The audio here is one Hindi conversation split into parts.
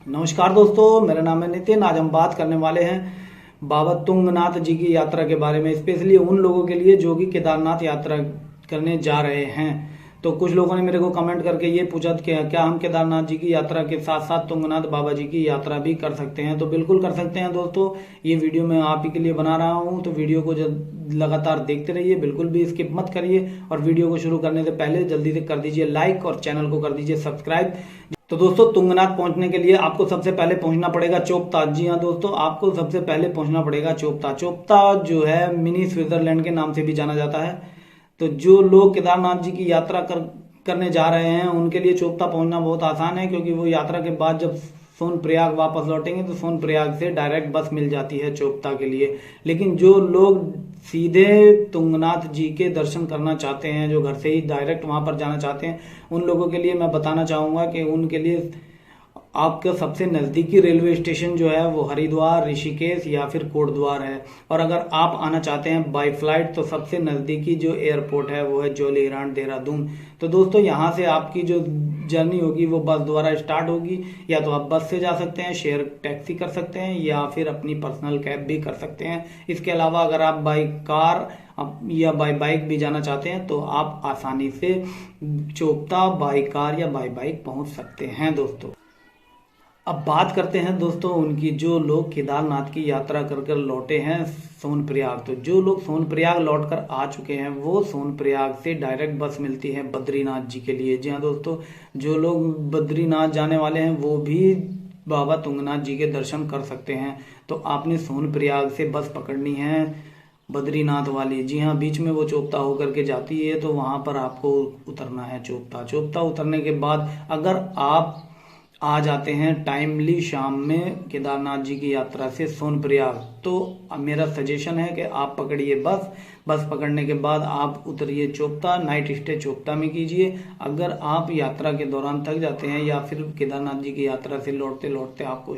नमस्कार दोस्तों, मेरा नाम है नितिन। आज हम बात करने वाले हैं बाबा तुंगनाथ जी की यात्रा के बारे में, स्पेशली उन लोगों के लिए जो कि केदारनाथ यात्रा करने जा रहे हैं। तो कुछ लोगों ने मेरे को कमेंट करके ये पूछा कि क्या हम केदारनाथ जी की यात्रा के साथ साथ तुंगनाथ बाबा जी की यात्रा भी कर सकते हैं। तो बिल्कुल कर सकते हैं दोस्तों। ये वीडियो मैं आप ही के लिए बना रहा हूँ, तो वीडियो को लगातार देखते रहिए, बिल्कुल भी स्किप मत करिए। और वीडियो को शुरू करने से पहले जल्दी से कर दीजिए लाइक और चैनल को कर दीजिए सब्सक्राइब। तो दोस्तों, तुंगनाथ पहुंचने के लिए आपको सबसे पहले पहुंचना पड़ेगा चोपता। जी हाँ दोस्तों, आपको सबसे पहले पहुंचना पड़ेगा चोपता। चोपता जो है मिनी स्विट्जरलैंड के नाम से भी जाना जाता है। तो जो लोग केदारनाथ जी की यात्रा करने जा रहे हैं उनके लिए चोपता पहुंचना बहुत आसान है, क्योंकि वो यात्रा के बाद जब सोनप्रयाग वापस लौटेंगे तो सोनप्रयाग से डायरेक्ट बस मिल जाती है चोपता के लिए। लेकिन जो लोग सीधे तुंगनाथ जी के दर्शन करना चाहते हैं, जो घर से ही डायरेक्ट वहां पर जाना चाहते हैं, उन लोगों के लिए मैं बताना चाहूंगा कि उनके लिए आपका सबसे नज़दीकी रेलवे स्टेशन जो है वो हरिद्वार, ऋषिकेश या फिर कोटद्वार है। और अगर आप आना चाहते हैं बाय फ्लाइट तो सबसे नज़दीकी जो एयरपोर्ट है वो है जोलीग्रांट, देहरादून। तो दोस्तों, यहाँ से आपकी जो जर्नी होगी वो बस द्वारा स्टार्ट होगी। या तो आप बस से जा सकते हैं, शेयर टैक्सी कर सकते हैं, या फिर अपनी पर्सनल कैब भी कर सकते हैं। इसके अलावा अगर आप बाई कार या बाई बाइक भी जाना चाहते हैं तो आप आसानी से चोपता बाई कार या बाई बाइक पहुंच सकते हैं दोस्तों। अब बात करते हैं दोस्तों उनकी, जो लोग केदारनाथ की यात्रा कर कर लौटे हैं सोनप्रयाग। तो जो लोग सोनप्रयाग लौट कर आ चुके हैं वो सोनप्रयाग से डायरेक्ट बस मिलती है बद्रीनाथ जी के लिए। जी हाँ दोस्तों, जो लोग बद्रीनाथ जाने वाले हैं वो भी बाबा तुंगनाथ जी के दर्शन कर सकते हैं। तो आपने सोनप्रयाग से बस पकड़नी है बद्रीनाथ वाली। जी हाँ, बीच में वो चोपता होकर के जाती है, तो वहां पर आपको उतरना है चोपता। चोपता उतरने के बाद अगर आप आ जाते हैं टाइमली शाम में केदारनाथ जी की यात्रा से सोनप्रयाग, तो मेरा सजेशन है कि आप पकड़िए बस। बस पकड़ने के बाद आप उतरिए चोपता, नाइट स्टे चोपता में कीजिए। अगर आप यात्रा के दौरान थक जाते हैं या फिर केदारनाथ जी की यात्रा से लौटते लौटते आपको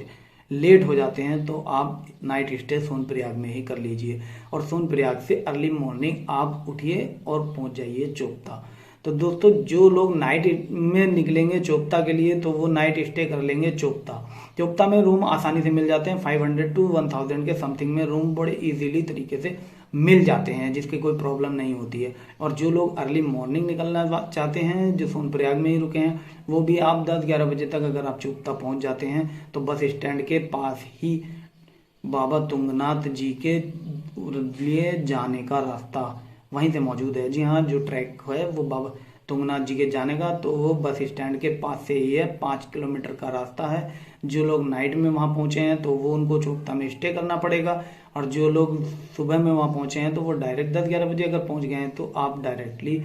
लेट हो जाते हैं तो आप नाइट स्टे सोनप्रयाग में ही कर लीजिए। और सोनप्रयाग से अर्ली मॉर्निंग आप उठिए और पहुंच जाइए चोपता। तो दोस्तों, जो लोग नाइट में निकलेंगे चोपता के लिए तो वो नाइट स्टे कर लेंगे चोपता। चोपता में रूम आसानी से मिल जाते हैं, 500 to 1000 के समथिंग में रूम बड़े इजीली तरीके से मिल जाते हैं, जिसकी कोई प्रॉब्लम नहीं होती है। और जो लोग अर्ली मॉर्निंग निकलना चाहते हैं, जो सोनप्रयाग में ही रुके हैं, वो भी आप 10-11 बजे तक अगर आप चोपता पहुंच जाते हैं तो बस स्टैंड के पास ही बाबा तुंगनाथ जी के लिए जाने का रास्ता वहीं से मौजूद है। जी हाँ, जो ट्रैक है वो बाबा तुंगनाथ जी के जाने का तो वो बस स्टैंड के पास से ही है, 5 किलोमीटर का रास्ता है। जो लोग नाइट में वहां पहुंचे हैं तो वो उनको चोपता में स्टे करना पड़ेगा। और जो लोग सुबह में वहां पहुंचे हैं तो वो डायरेक्ट 10-11 बजे अगर पहुंच गए हैं तो आप डायरेक्टली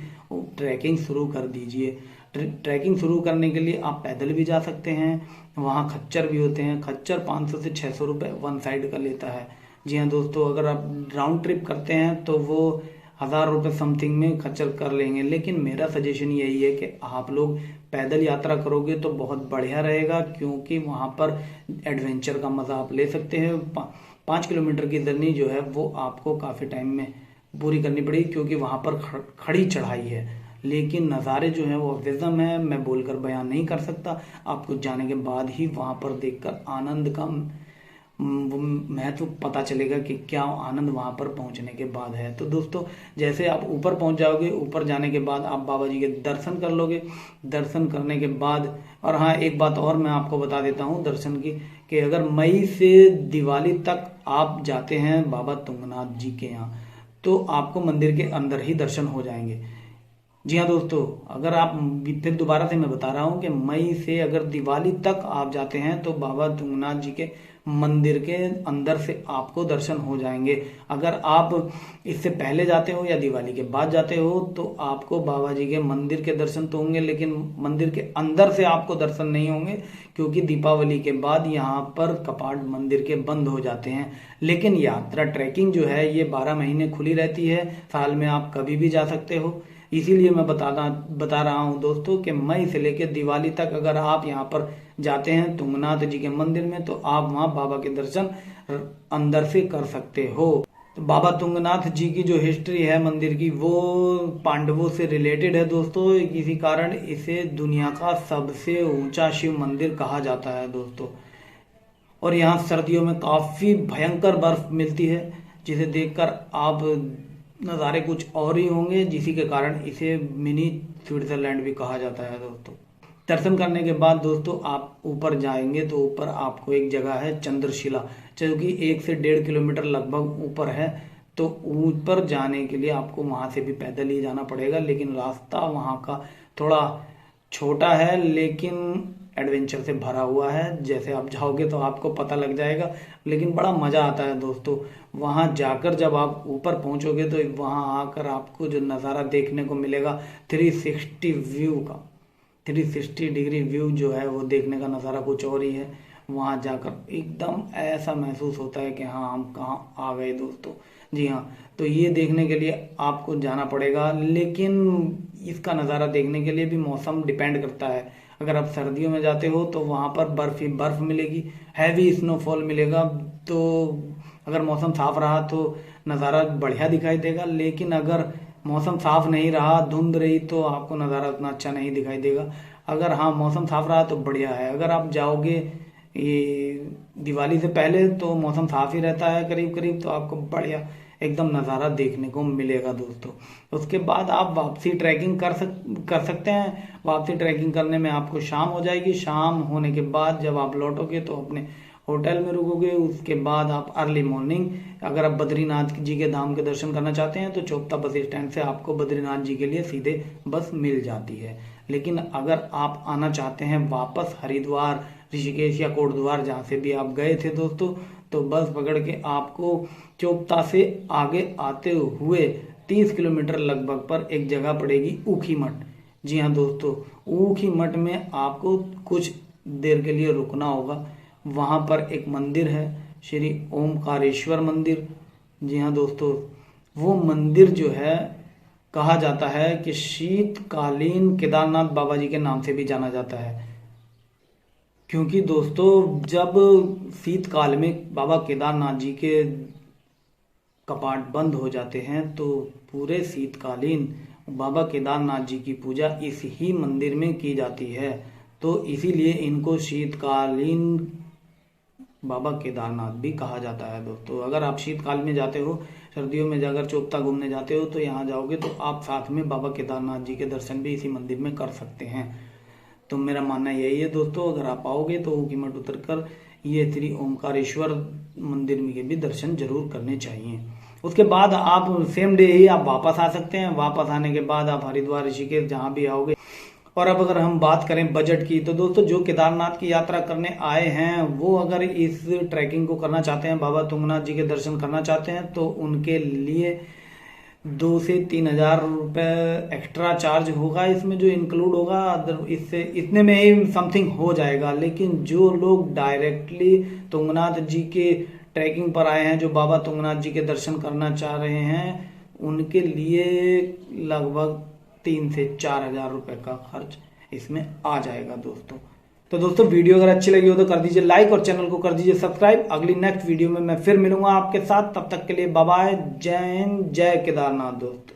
ट्रैकिंग शुरू कर दीजिए। ट्रैकिंग शुरू करने के लिए आप पैदल भी जा सकते हैं, वहाँ खच्चर भी होते हैं। खच्चर 500 से 600 रुपये वन साइड का लेता है। जी हाँ दोस्तों, अगर आप राउंड ट्रिप करते हैं तो वो 1000 रुपये समथिंग में खच्चर कर लेंगे। लेकिन मेरा सजेशन यही है कि आप लोग पैदल यात्रा करोगे तो बहुत बढ़िया रहेगा, क्योंकि वहाँ पर एडवेंचर का मजा आप ले सकते हैं। 5 किलोमीटर की जर्नी जो है वो आपको काफी टाइम में पूरी करनी पड़ेगी, क्योंकि वहां पर खड़ी चढ़ाई है। लेकिन नज़ारे जो है वो विज़म है, मैं बोलकर बयान नहीं कर सकता। आपको जाने के बाद ही वहां पर देखकर आनंद का महत्व पता चलेगा कि क्या आनंद वहां पर पहुंचने के बाद है। तो दोस्तों, जैसे आप ऊपर पहुंच जाओगे, ऊपर जाने के बाद आप बाबा जी के दर्शन कर लोगे। दर्शन करने के बाद, और हाँ, एक बात और मैं आपको बता देता हूँ दर्शन की, कि अगर मई से दिवाली तक आप जाते हैं बाबा तुंगनाथ जी के यहाँ तो आपको मंदिर के अंदर ही दर्शन हो जाएंगे। जी हाँ दोस्तों, अगर आप, फिर दोबारा से मैं बता रहा हूँ कि मई से अगर दिवाली तक आप जाते हैं तो बाबा तुंगनाथ जी के मंदिर के अंदर से आपको दर्शन हो जाएंगे। अगर आप इससे पहले जाते हो या दिवाली के बाद जाते हो तो आपको बाबा जी के मंदिर के दर्शन तो होंगे, लेकिन मंदिर के अंदर से आपको दर्शन नहीं होंगे, क्योंकि दीपावली के बाद यहाँ पर कपाट मंदिर के बंद हो जाते हैं। लेकिन यात्रा ट्रैकिंग जो है ये 12 महीने खुली रहती है, साल में आप कभी भी जा सकते हो। इसीलिए मैं बता रहा हूँ दोस्तों कि मई से लेकर दिवाली तक अगर आप यहाँ पर जाते हैं तुंगनाथ जी के मंदिर में तो आप वहाँ बाबा के दर्शन अंदर से कर सकते हो। तो बाबा तुंगनाथ जी की जो हिस्ट्री है मंदिर की वो पांडवों से रिलेटेड है दोस्तों। इसी कारण इसे दुनिया का सबसे ऊंचा शिव मंदिर कहा जाता है दोस्तों। और यहाँ सर्दियों में काफ़ी भयंकर बर्फ मिलती है, जिसे देखकर आप नज़ारे कुछ और ही होंगे, जिसी के कारण इसे मिनी स्विट्जरलैंड भी कहा जाता है दोस्तों। दर्शन करने के बाद दोस्तों आप ऊपर जाएंगे तो ऊपर आपको एक जगह है चंद्रशिला, जो कि 1 से 1.5 किलोमीटर लगभग ऊपर है। तो ऊपर जाने के लिए आपको वहाँ से भी पैदल ही जाना पड़ेगा, लेकिन रास्ता वहाँ का थोड़ा छोटा है लेकिन एडवेंचर से भरा हुआ है। जैसे आप जाओगे तो आपको पता लग जाएगा, लेकिन बड़ा मज़ा आता है दोस्तों। वहाँ जाकर जब आप ऊपर पहुँचोगे तो वहाँ आकर आपको जो नज़ारा देखने को मिलेगा 360 व्यू का, 360 डिग्री व्यू जो है वो देखने का नज़ारा कुछ और ही है। वहाँ जाकर एकदम ऐसा महसूस होता है कि हाँ हम कहाँ आ गए दोस्तों। जी हाँ, तो ये देखने के लिए आपको जाना पड़ेगा, लेकिन इसका नज़ारा देखने के लिए भी मौसम डिपेंड करता है। अगर आप सर्दियों में जाते हो तो वहाँ पर बर्फ ही बर्फ मिलेगी, हैवी स्नोफॉल मिलेगा। तो अगर मौसम साफ रहा तो नज़ारा बढ़िया दिखाई देगा, लेकिन अगर मौसम साफ नहीं रहा, धुंध रही, तो आपको नज़ारा उतना अच्छा नहीं दिखाई देगा। अगर हाँ मौसम साफ रहा तो बढ़िया है। अगर आप जाओगे ये दिवाली से पहले तो मौसम साफ ही रहता है करीब करीब, तो आपको बढ़िया एकदम नज़ारा देखने को मिलेगा दोस्तों। उसके बाद आप वापसी ट्रैकिंग कर सकते हैं। वापसी ट्रैकिंग करने में आपको शाम हो जाएगी। शाम होने के बाद जब आप लौटोगे तो अपने होटल में रुकोगे। उसके बाद आप अर्ली मॉर्निंग, अगर आप बद्रीनाथ जी के धाम के दर्शन करना चाहते हैं तो चोपता बस स्टैंड से आपको बद्रीनाथ जी के लिए सीधे बस मिल जाती है। लेकिन अगर आप आना चाहते हैं वापस हरिद्वार, ऋषिकेश या कोटद्वार, जहाँ से भी आप गए थे दोस्तों, तो बस पकड़ के आपको चोपता से आगे आते हुए 30 किलोमीटर लगभग पर एक जगह पड़ेगी ऊखी मठ। जी हाँ दोस्तों, ऊखी मठ में आपको कुछ देर के लिए रुकना होगा। वहाँ पर एक मंदिर है, श्री ओमकारेश्वर मंदिर। जी हाँ दोस्तों, वो मंदिर जो है कहा जाता है कि शीतकालीन केदारनाथ बाबा जी के नाम से भी जाना जाता है, क्योंकि दोस्तों जब शीतकाल में बाबा केदारनाथ जी के कपाट बंद हो जाते हैं तो पूरे शीतकालीन बाबा केदारनाथ जी की पूजा इस ही मंदिर में की जाती है। तो इसीलिए इनको शीतकालीन बाबा केदारनाथ भी कहा जाता है दोस्तों। अगर आप शीतकाल में जाते हो, सर्दियों में अगर चोपता घूमने जाते हो, तो यहाँ जाओगे तो आप साथ में बाबा केदारनाथ जी के दर्शन भी इसी मंदिर में कर सकते हैं। तो मेरा मानना यही है दोस्तों, अगर आप आओगे तो ऊखी मठ उतर कर ये श्री ओमकारेश्वर मंदिर में के भी दर्शन जरूर करने चाहिए। उसके बाद आप सेम डे ही आप वापस आ सकते हैं। वापस आने के बाद आप हरिद्वार, ऋषिकेश जहाँ भी आओगे। और अब अगर हम बात करें बजट की, तो दोस्तों जो केदारनाथ की यात्रा करने आए हैं वो अगर इस ट्रैकिंग को करना चाहते हैं, बाबा तुंगनाथ जी के दर्शन करना चाहते हैं, तो उनके लिए 2 से 3 हजार रुपये एक्स्ट्रा चार्ज होगा। इसमें जो इंक्लूड होगा इससे इतने में ही समथिंग हो जाएगा। लेकिन जो लोग डायरेक्टली तुंगनाथ जी के ट्रैकिंग पर आए हैं, जो बाबा तुंगनाथ जी के दर्शन करना चाह रहे हैं, उनके लिए लगभग 3 से 4 हजार रुपये का खर्च इसमें आ जाएगा दोस्तों। तो दोस्तों वीडियो अगर अच्छी लगी हो तो कर दीजिए लाइक और चैनल को कर दीजिए सब्सक्राइब। अगली नेक्स्ट वीडियो में मैं फिर मिलूंगा आपके साथ, तब तक के लिए बाय बाय। जय हिंद, जय केदारनाथ दोस्तों।